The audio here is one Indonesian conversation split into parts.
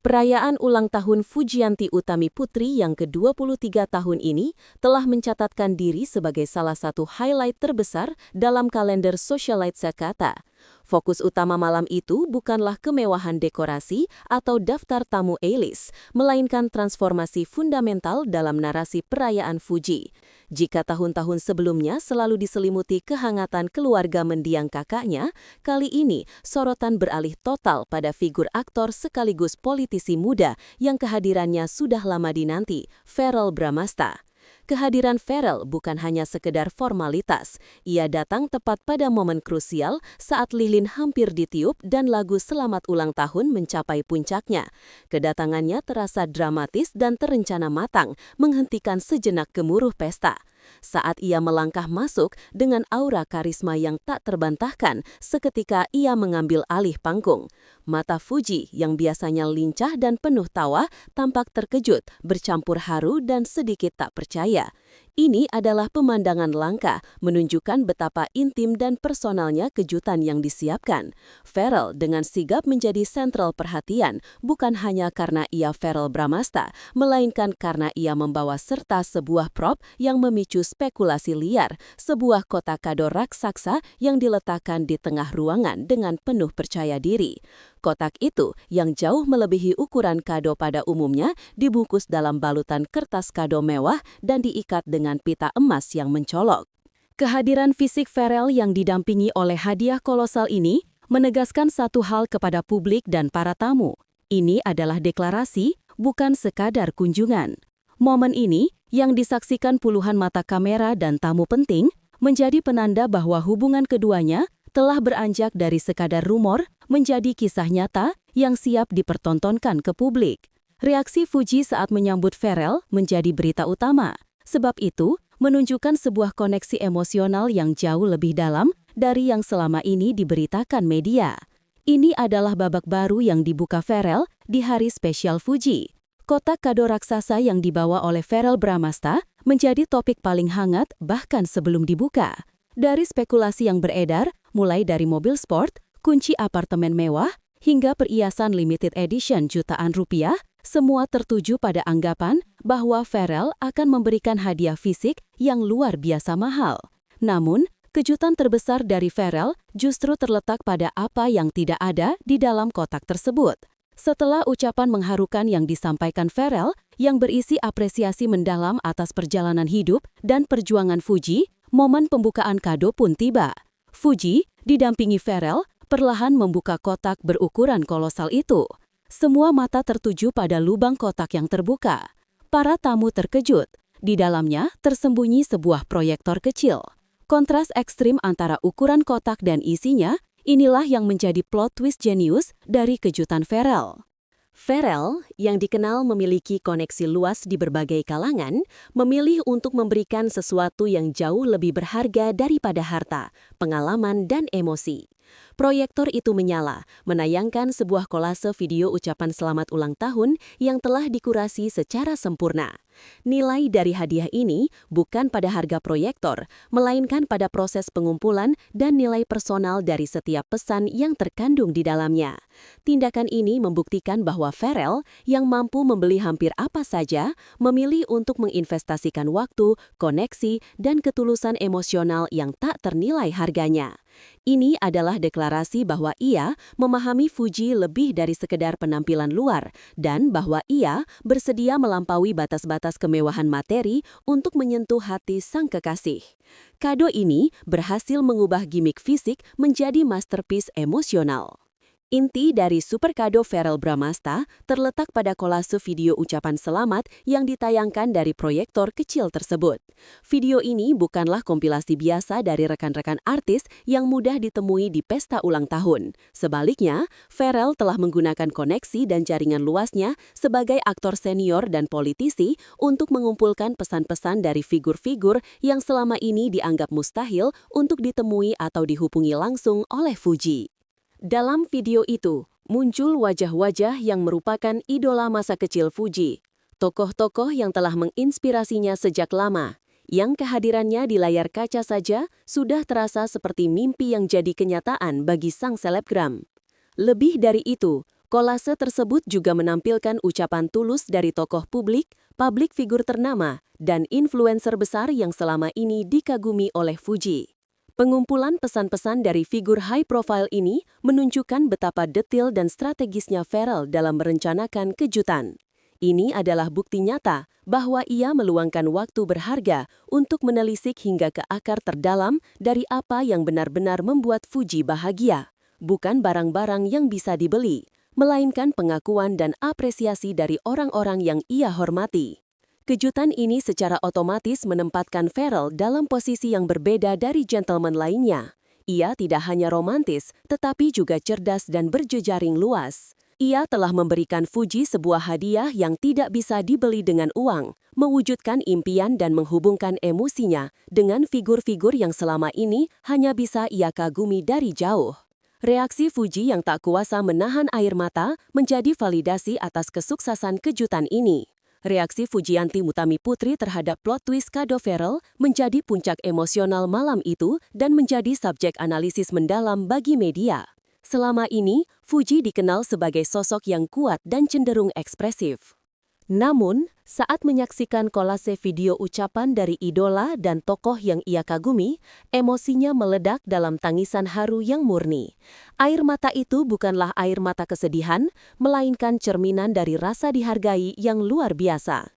Perayaan ulang tahun Fujianti Utami Putri yang ke-23 tahun ini telah mencatatkan diri sebagai salah satu highlight terbesar dalam kalender socialite Jakarta. Fokus utama malam itu bukanlah kemewahan dekorasi atau daftar tamu A-list, melainkan transformasi fundamental dalam narasi perayaan Fuji. Jika tahun-tahun sebelumnya selalu diselimuti kehangatan keluarga mendiang kakaknya, kali ini sorotan beralih total pada figur aktor sekaligus politisi muda yang kehadirannya sudah lama dinanti, Verrell Bramasta. Kehadiran Verrell bukan hanya sekedar formalitas, ia datang tepat pada momen krusial saat lilin hampir ditiup dan lagu Selamat Ulang Tahun mencapai puncaknya. Kedatangannya terasa dramatis dan terencana matang, menghentikan sejenak gemuruh pesta. Saat ia melangkah masuk dengan aura karisma yang tak terbantahkan, seketika ia mengambil alih panggung. Mata Fuji yang biasanya lincah dan penuh tawa tampak terkejut, bercampur haru dan sedikit tak percaya. Ini adalah pemandangan langka, menunjukkan betapa intim dan personalnya kejutan yang disiapkan. Verrell dengan sigap menjadi sentral perhatian, bukan hanya karena ia Verrell Bramasta, melainkan karena ia membawa serta sebuah prop yang memicu spekulasi liar, sebuah kotak kado raksasa yang diletakkan di tengah ruangan dengan penuh percaya diri. Kotak itu, yang jauh melebihi ukuran kado pada umumnya, dibungkus dalam balutan kertas kado mewah dan diikat dengan pita emas yang mencolok. Kehadiran fisik Verrell yang didampingi oleh hadiah kolosal ini menegaskan satu hal kepada publik dan para tamu. Ini adalah deklarasi, bukan sekadar kunjungan. Momen ini, yang disaksikan puluhan mata kamera dan tamu penting, menjadi penanda bahwa hubungan keduanya telah beranjak dari sekadar rumor menjadi kisah nyata yang siap dipertontonkan ke publik. Reaksi Fuji saat menyambut Verrell menjadi berita utama. Sebab itu, menunjukkan sebuah koneksi emosional yang jauh lebih dalam dari yang selama ini diberitakan media. Ini adalah babak baru yang dibuka Verrell di hari spesial Fuji. Kotak kado raksasa yang dibawa oleh Verrell Bramasta menjadi topik paling hangat bahkan sebelum dibuka. Dari spekulasi yang beredar, mulai dari mobil sport, kunci apartemen mewah, hingga perhiasan limited edition jutaan rupiah, semua tertuju pada anggapan bahwa Verrell akan memberikan hadiah fisik yang luar biasa mahal. Namun, kejutan terbesar dari Verrell justru terletak pada apa yang tidak ada di dalam kotak tersebut. Setelah ucapan mengharukan yang disampaikan Verrell, yang berisi apresiasi mendalam atas perjalanan hidup dan perjuangan Fuji, momen pembukaan kado pun tiba. Fuji, didampingi Verrell, perlahan membuka kotak berukuran kolosal itu. Semua mata tertuju pada lubang kotak yang terbuka. Para tamu terkejut. Di dalamnya tersembunyi sebuah proyektor kecil. Kontras ekstrim antara ukuran kotak dan isinya, inilah yang menjadi plot twist jenius dari kejutan Verrell. Verrell, yang dikenal memiliki koneksi luas di berbagai kalangan, memilih untuk memberikan sesuatu yang jauh lebih berharga daripada harta, pengalaman, dan emosi. Proyektor itu menyala, menayangkan sebuah kolase video ucapan selamat ulang tahun yang telah dikurasi secara sempurna. Nilai dari hadiah ini bukan pada harga proyektor, melainkan pada proses pengumpulan dan nilai personal dari setiap pesan yang terkandung di dalamnya. Tindakan ini membuktikan bahwa Verrell, yang mampu membeli hampir apa saja, memilih untuk menginvestasikan waktu, koneksi, dan ketulusan emosional yang tak ternilai harganya. Ini adalah deklarasi bahwa ia memahami Fuji lebih dari sekedar penampilan luar dan bahwa ia bersedia melampaui batas-batas kemewahan materi untuk menyentuh hati sang kekasih. Kado ini berhasil mengubah gimik fisik menjadi masterpiece emosional. Inti dari super kado Verrell Bramasta terletak pada kolase video ucapan selamat yang ditayangkan dari proyektor kecil tersebut. Video ini bukanlah kompilasi biasa dari rekan-rekan artis yang mudah ditemui di pesta ulang tahun. Sebaliknya, Verrell telah menggunakan koneksi dan jaringan luasnya sebagai aktor senior dan politisi untuk mengumpulkan pesan-pesan dari figur-figur yang selama ini dianggap mustahil untuk ditemui atau dihubungi langsung oleh Fuji. Dalam video itu, muncul wajah-wajah yang merupakan idola masa kecil Fuji, tokoh-tokoh yang telah menginspirasinya sejak lama, yang kehadirannya di layar kaca saja sudah terasa seperti mimpi yang jadi kenyataan bagi sang selebgram. Lebih dari itu, Kolase tersebut juga menampilkan ucapan tulus dari tokoh publik figur ternama, dan influencer besar yang selama ini dikagumi oleh Fuji. Pengumpulan pesan-pesan dari figur high profile ini menunjukkan betapa detail dan strategisnya Pharrell dalam merencanakan kejutan. Ini adalah bukti nyata bahwa ia meluangkan waktu berharga untuk menelisik hingga ke akar terdalam dari apa yang benar-benar membuat Fuji bahagia. Bukan barang-barang yang bisa dibeli, melainkan pengakuan dan apresiasi dari orang-orang yang ia hormati. Kejutan ini secara otomatis menempatkan Pharrell dalam posisi yang berbeda dari gentleman lainnya. Ia tidak hanya romantis, tetapi juga cerdas dan berjejaring luas. Ia telah memberikan Fuji sebuah hadiah yang tidak bisa dibeli dengan uang, mewujudkan impian dan menghubungkan emosinya dengan figur-figur yang selama ini hanya bisa ia kagumi dari jauh. Reaksi Fuji yang tak kuasa menahan air mata menjadi validasi atas kesuksesan kejutan ini. Reaksi Fujianti Utami Putri terhadap plot twist kado Pharrell menjadi puncak emosional malam itu dan menjadi subjek analisis mendalam bagi media. Selama ini, Fuji dikenal sebagai sosok yang kuat dan cenderung ekspresif. Namun, saat menyaksikan kolase video ucapan dari idola dan tokoh yang ia kagumi, emosinya meledak dalam tangisan haru yang murni. Air mata itu bukanlah air mata kesedihan, melainkan cerminan dari rasa dihargai yang luar biasa.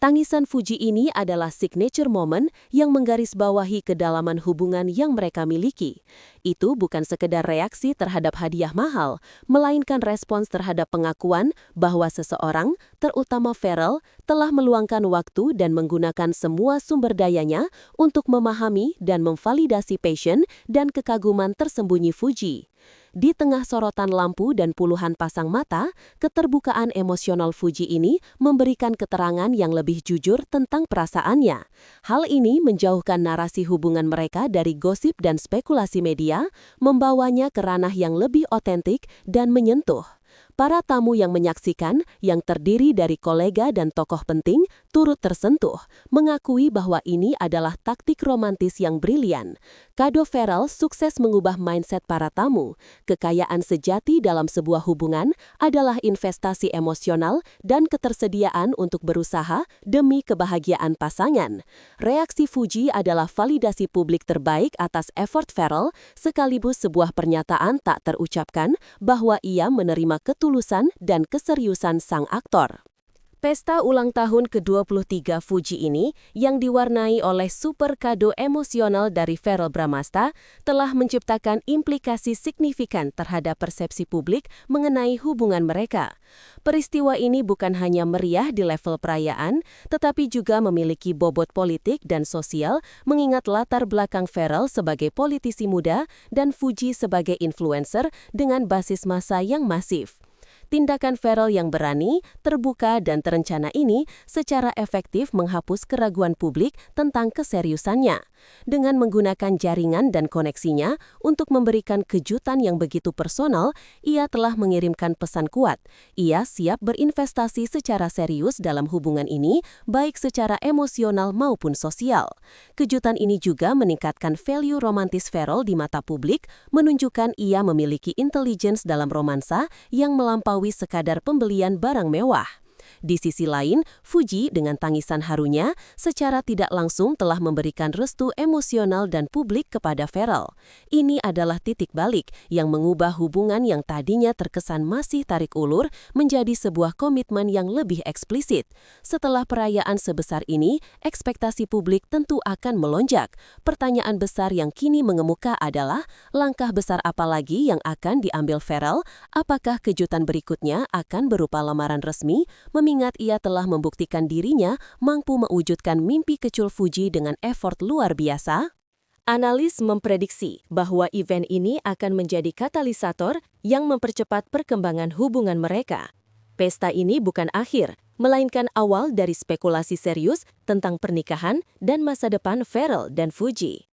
Tangisan Fuji ini adalah signature moment yang menggarisbawahi kedalaman hubungan yang mereka miliki. Itu bukan sekedar reaksi terhadap hadiah mahal, melainkan respons terhadap pengakuan bahwa seseorang, terutama Pharrell, telah meluangkan waktu dan menggunakan semua sumber dayanya untuk memahami dan memvalidasi passion dan kekaguman tersembunyi Fuji. Di tengah sorotan lampu dan puluhan pasang mata, keterbukaan emosional Fuji ini memberikan keterangan yang lebih jujur tentang perasaannya. Hal ini menjauhkan narasi hubungan mereka dari gosip dan spekulasi media, membawanya ke ranah yang lebih otentik dan menyentuh. Para tamu yang menyaksikan, yang terdiri dari kolega dan tokoh penting, turut tersentuh, mengakui bahwa ini adalah taktik romantis yang brilian. Kado Pharrell sukses mengubah mindset para tamu. Kekayaan sejati dalam sebuah hubungan adalah investasi emosional dan ketersediaan untuk berusaha demi kebahagiaan pasangan. Reaksi Fuji adalah validasi publik terbaik atas effort Pharrell, sekaligus sebuah pernyataan tak terucapkan bahwa ia menerima ketulusan dan keseriusan sang aktor. Pesta ulang tahun ke-23 Fuji ini, yang diwarnai oleh super kado emosional dari Pharrell Bramasta, telah menciptakan implikasi signifikan terhadap persepsi publik mengenai hubungan mereka. Peristiwa ini bukan hanya meriah di level perayaan, tetapi juga memiliki bobot politik dan sosial, mengingat latar belakang Pharrell sebagai politisi muda dan Fuji sebagai influencer dengan basis massa yang masif. Tindakan Pharrell yang berani, terbuka, dan terencana ini secara efektif menghapus keraguan publik tentang keseriusannya. Dengan menggunakan jaringan dan koneksinya untuk memberikan kejutan yang begitu personal, ia telah mengirimkan pesan kuat. Ia siap berinvestasi secara serius dalam hubungan ini, baik secara emosional maupun sosial. Kejutan ini juga meningkatkan value romantis Pharrell di mata publik, menunjukkan ia memiliki intelligence dalam romansa yang melampaui sekadar pembelian barang mewah. Di sisi lain, Fuji dengan tangisan harunya secara tidak langsung telah memberikan restu emosional dan publik kepada Pharrell. Ini adalah titik balik yang mengubah hubungan yang tadinya terkesan masih tarik ulur menjadi sebuah komitmen yang lebih eksplisit. Setelah perayaan sebesar ini, ekspektasi publik tentu akan melonjak. Pertanyaan besar yang kini mengemuka adalah, langkah besar apa lagi yang akan diambil Pharrell? Apakah kejutan berikutnya akan berupa lamaran resmi, mengingat ia telah membuktikan dirinya mampu mewujudkan mimpi kecil Fuji dengan effort luar biasa? Analis memprediksi bahwa event ini akan menjadi katalisator yang mempercepat perkembangan hubungan mereka. Pesta ini bukan akhir, melainkan awal dari spekulasi serius tentang pernikahan dan masa depan Pharrell dan Fuji.